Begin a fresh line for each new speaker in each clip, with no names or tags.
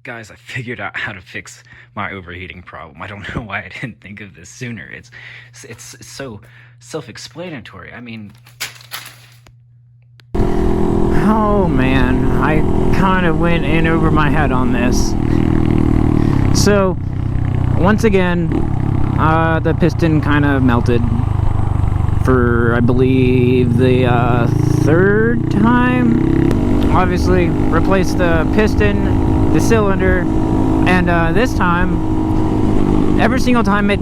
Guys, I figured out how to fix my overheating problem. I don't know why I didn't think of this sooner. It's so self-explanatory. I mean...
Oh man, I kind of went in over my head on this. So, once again, the piston kind of melted for, I believe, the third time. Obviously, replaced the piston, the cylinder, and this time, every single time it,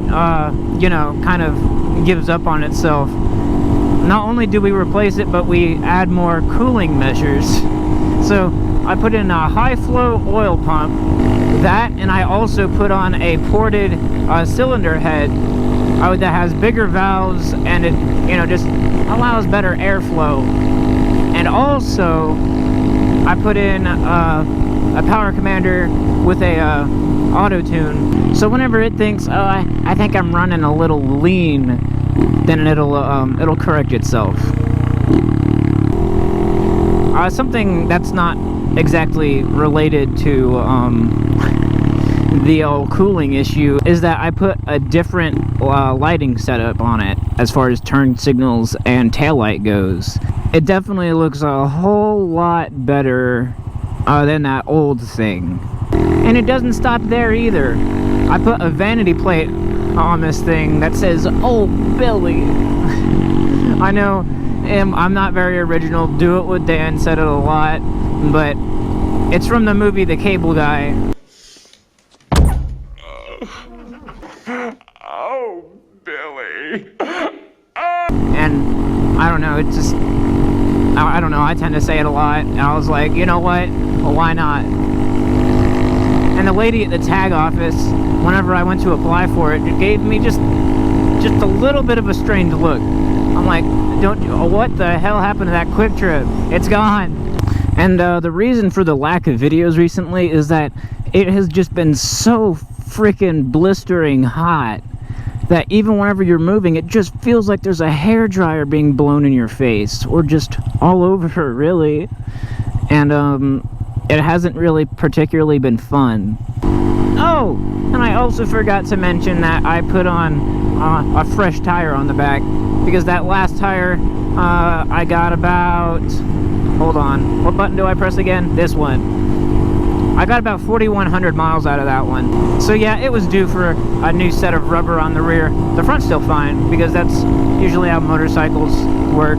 you know, kind of gives up on itself. Not only do we replace it, but we add more cooling measures. So I put in a high flow oil pump, that, and I also put on a ported cylinder head that has bigger valves, and it, you know, just allows better airflow. And also I put in a power commander with a auto tune, so whenever it thinks, oh, I think I'm running a little lean, then it'll correct itself. Something that's not exactly related to the cooling issue is that I put a different lighting setup on it as far as turn signals and taillight goes. It definitely looks a whole lot better than that old thing. And it doesn't stop there either. I put a vanity plate on this thing that says, "Oh, Billy." I know I'm not very original. Do It With Dan said it a lot, but it's from the movie The Cable Guy.
Oh, Billy.
And I don't know, it's just, I don't know, I tend to say it a lot, and I was like, you know what, well, why not? And the lady at the tag office, whenever I went to apply for it, it gave me just a little bit of a strange look. I'm like, what the hell happened to that Quick Trip? It's gone. And the reason for the lack of videos recently is that it has just been so freaking blistering hot that even whenever you're moving, it just feels like there's a hairdryer being blown in your face, or just all over, really. And it hasn't really particularly been fun. Oh, and I also forgot to mention that I put on a fresh tire on the back, because that last tire I got about, hold on, what button do I press again? This one. I got about 4,100 miles out of that one. So yeah, it was due for a new set of rubber on the rear. The front's still fine, because that's usually how motorcycles work.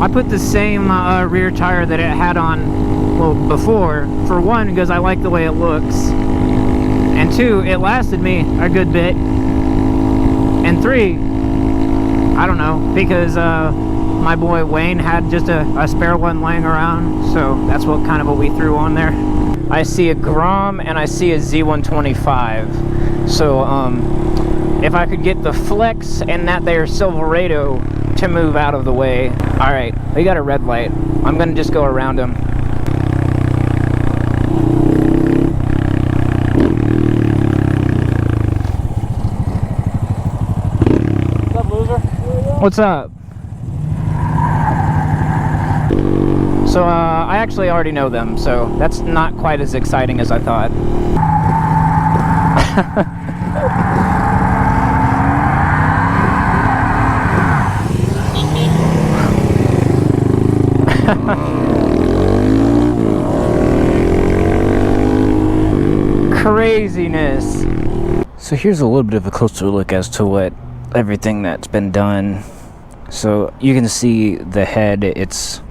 I put the same rear tire that it had on, well, before, for one, because I like the way it looks, and two, it lasted me a good bit, and three, I don't know, because my boy Wayne had just a spare one laying around, so that's what we threw on there. I see a Grom and I see a Z125, so if I could get the Flex and that there Silverado to move out of the way. Alright, we got a red light. I'm gonna just go around him.
What's up, loser?
What's up? So, I actually already know them, so that's not quite as exciting as I thought. Craziness. So here's a little bit of a closer look as to what everything that's been done. So you can see the head, it's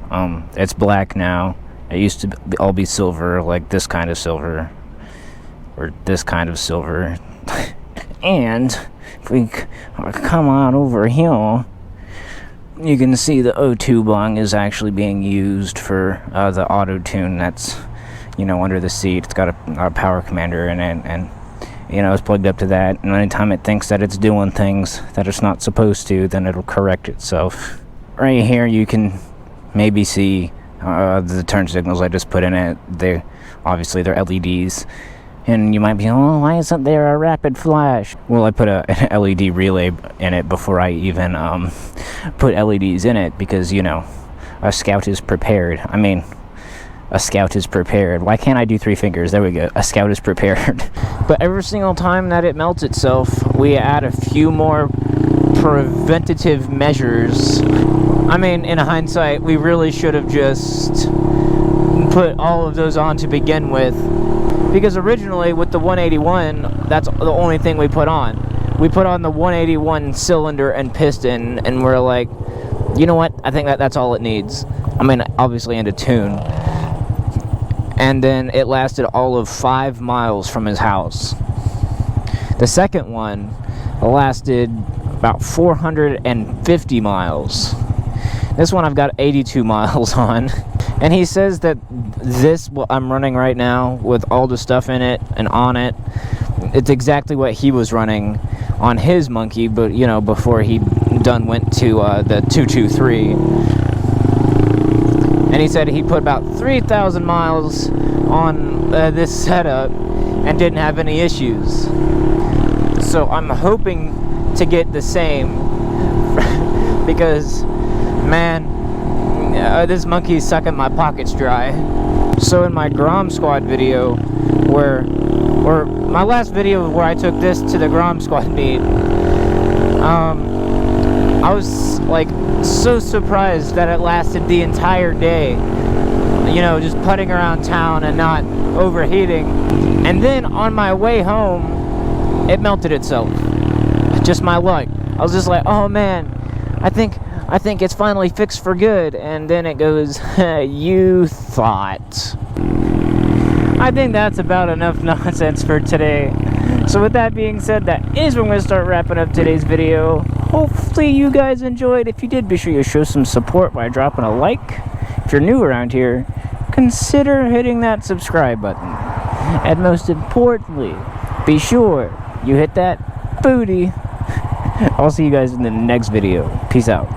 black now. It used to all be silver, like this kind of silver, or this kind of silver. And if we come on over here, you can see the O2 bung is actually being used for the auto tune that's, you know, under the seat. It's got a power commander in it, and you know, is plugged up to that, and anytime it thinks that it's doing things that it's not supposed to, then it'll correct itself. Right here you can maybe see the turn signals I just put in it. They're LEDs. And you might be, oh, why isn't there a rapid flash? Well, I put an LED relay in it before I even put LEDs in it, because, you know, a Scout is prepared. I mean, a Scout is prepared. Why can't I do 3 fingers? There we go. A Scout is prepared. But every single time that it melts itself, we add a few more preventative measures. I mean, in hindsight, we really should have just put all of those on to begin with. Because originally, with the 181, that's the only thing we put on. We put on the 181 cylinder and piston, and we're like, you know what? I think that's all it needs. I mean, obviously, and a tune. And then it lasted all of 5 miles from his house. The second one lasted about 450 miles. This one I've got 82 miles on. And he says that this, what I'm running right now, with all the stuff in it and on it, it's exactly what he was running on his monkey, but, you know, before he went to the 223. And he said he put about 3,000 miles on this setup and didn't have any issues. So I'm hoping to get the same, because, man, this monkey's sucking my pockets dry. So in my Grom Squad video, or my last video where I took this to the Grom Squad meet, I was like so surprised that it lasted the entire day. You know, just putting around town and not overheating. And then on my way home, it melted itself. Just my luck. I was just like, oh man, I think it's finally fixed for good. And then it goes, you thought. I think that's about enough nonsense for today. So with that being said, that is when we're going to start wrapping up today's video. Hopefully you guys enjoyed. If you did, be sure you show some support by dropping a like. If you're new around here, consider hitting that subscribe button. And most importantly, be sure you hit that booty. I'll see you guys in the next video. Peace out.